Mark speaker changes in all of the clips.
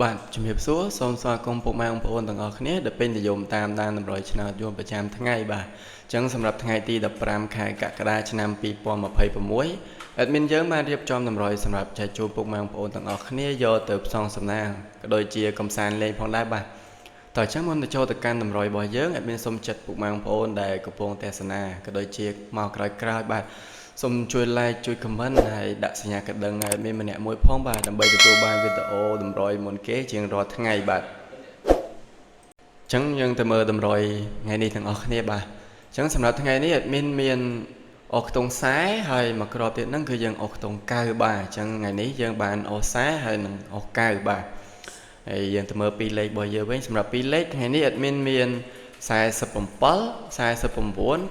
Speaker 1: បាទជំរាបសួរសូមស្វាគមន៍ពុកម៉ែបងប្អូនទាំងអស់គ្នាដែលពេញនិយមតាមដានតម្រុយឆ្នោតយមប្រចាំថ្ងៃបាទអញ្ចឹងសម្រាប់ថ្ងៃទី15ខែកក្កដាឆ្នាំ2026 admin យើងបានរៀបចំតម្រុយសម្រាប់ចែកជូនពុកម៉ែបងប្អូនទាំងអស់គ្នាយកទៅផ្សងសំណាងក៏ដូចជាកំសាន្តលេងផងដែរបាទតើអញ្ចឹងមុនទៅចូលទៅកាន់តម្រុយរបស់យើង admin សូមចាត់ពុកម៉ែបងប្អូនដែលកំពុងទស្សនាក៏ដូចជាមកក្រោយៗបាទសូមជួយ like ជួយ comment ហើយដាក់សញ្ញាកណ្ដឹងឲ្យមានម្នាក់មួយផងបាទដើម្បីទទួលបានវីដេអូតម្រុយមុនគេជាងរាល់ថ្ងៃបាទអញ្ចឹងយើងទៅមើលតម្រុយថ្ងៃនេះទាំងអស់គ្នាបាទអញ្ចឹងសម្រាប់ថ្ងៃនេះ admin មានអុសខ្ទង់ខ្សែហើយមួយគ្រាប់ទៀតហ្នឹងគឺយើងអុសខ្ទង់កៅបាទអញ្ចឹងថ្ងៃនេះយើងបានអុសខ្សែហើយនឹងអុសកៅបាទហើយយើងទៅមើលពីរលេខរបស់យើងវិញសម្រាប់ពីរលេខថ្ងៃនេះ admin មាន47 49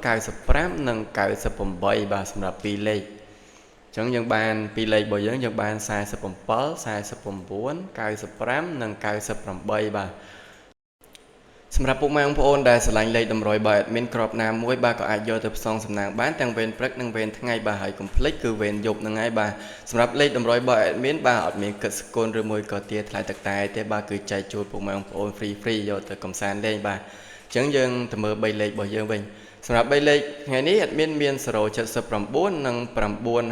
Speaker 1: 95និង98បាទសម្រាប់ពីរលេខអញ្ចឹងយើងបានពីរលេខរបស់យើងបាន47 49 95និង98បាទសម្រាប់ពុកម៉ែបងប្អូនដែលស្រឡាញ់លេខតម្រុយបាទមានក្របណាមួយបាទក៏អាចយកទៅផ្សងសំណាងបានទាំងវេនព្រឹកនិងវេនថ្ងៃបាទហើយកុំភ្លេចគឺវេនយប់ហ្នឹងហើយបាទសម្រាប់លេខតម្រុយបាទមានបាទអត់មានគិតសកូនឬមួយក៏ទាថ្លៃទឹកតែទេបាទគឺចែកជូនពុកម៉ែបងប្អូន free យកទៅកំសាន្តលេងបាទអញ្ចឹងយើងទៅមើល3លេខរបស់យើងវិញសម្រាប់3លេខថ្ងៃនេះអត់មាន079និង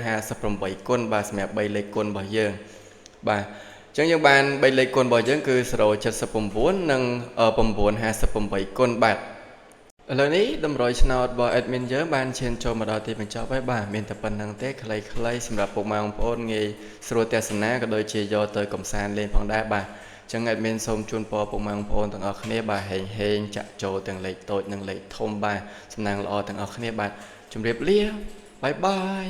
Speaker 1: 958គុណបាទសម្រាប់3លេខគុណរបស់យើងបាទអញ្ចឹងយើងបាន3លេខគុណរបស់យើងគឺ079និង958គុណបាទឥឡូវនេះតម្រុយឆ្នោតរបស់ admin យើងបានឈានចូលមកដល់ទីបញ្ចប់ហើយបាទមានតែប៉ុណ្្នឹងទេខ្លីៗសម្រាប់ពុកម៉ែបងប្អូនងាយស្រួលទស្សនាក៏ដូចជាយកទៅកំសាន្តលេងផងដែរបាទអញ្ចឹង admin សូមជូនពរពុកម៉ែបងប្អូនទាំងអស់គ្នាបាទហេងចាក់ចូលទាំងលេខតូចនិងលេខធំបាទសំណាងល្អទាំងអស់គ្នាបាទជម្រាបលាបាយបាយ